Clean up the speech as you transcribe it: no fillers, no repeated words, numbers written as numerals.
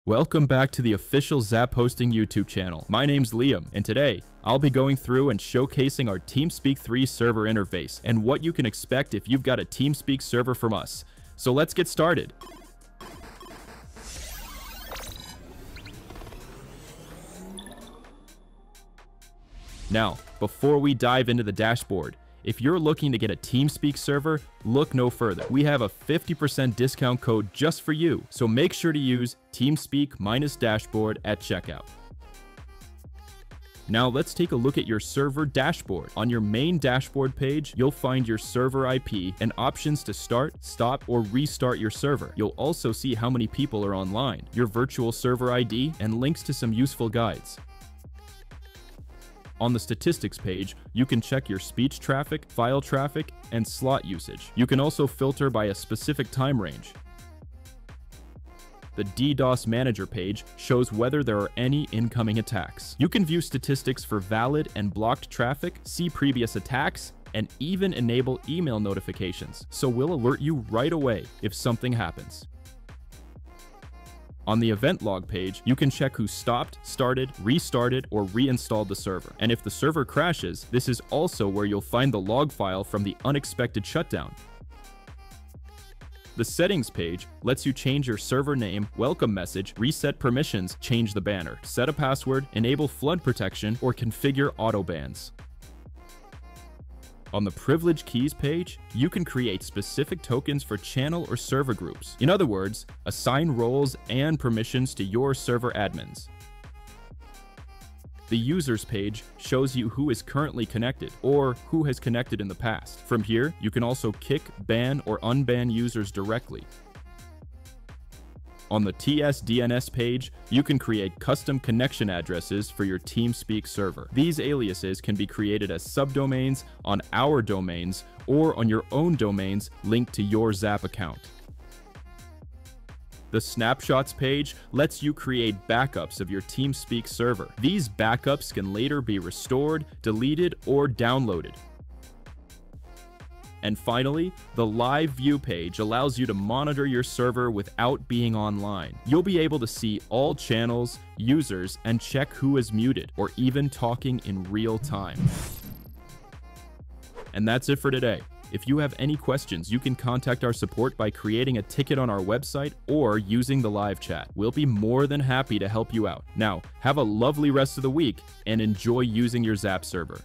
Welcome back to the official ZAP-Hosting YouTube channel. My name's Liam, and today, I'll be going through and showcasing our TeamSpeak 3 server interface and what you can expect if you've got a TeamSpeak server from us. So let's get started. Now, before we dive into the dashboard, if you're looking to get a TeamSpeak server, look no further. We have a 50% discount code just for you, so make sure to use TeamSpeak-dashboard at checkout. Now let's take a look at your server dashboard. On your main dashboard page, you'll find your server IP and options to start, stop, or restart your server. You'll also see how many people are online, your virtual server ID, and links to some useful guides. On the statistics page, you can check your speech traffic, file traffic, and slot usage. You can also filter by a specific time range. The DDoS Manager page shows whether there are any incoming attacks. You can view statistics for valid and blocked traffic, see previous attacks, and even enable email notifications, so we'll alert you right away if something happens. On the event log page, you can check who stopped, started, restarted, or reinstalled the server. And if the server crashes, this is also where you'll find the log file from the unexpected shutdown. The settings page lets you change your server name, welcome message, reset permissions, change the banner, set a password, enable flood protection, or configure auto bans. On the privilege keys page, you can create specific tokens for channel or server groups. In other words, assign roles and permissions to your server admins. The users page shows you who is currently connected or who has connected in the past. From here, you can also kick, ban, or unban users directly. On the TS-DNS page, you can create custom connection addresses for your TeamSpeak server. These aliases can be created as subdomains on our domains or on your own domains linked to your ZAP account. The snapshots page lets you create backups of your TeamSpeak server. These backups can later be restored, deleted, or downloaded. And finally, the live view page allows you to monitor your server without being online. You'll be able to see all channels, users, and check who is muted or even talking in real time. And that's it for today. If you have any questions, you can contact our support by creating a ticket on our website or using the live chat. We'll be more than happy to help you out. Now, have a lovely rest of the week and enjoy using your ZAP server.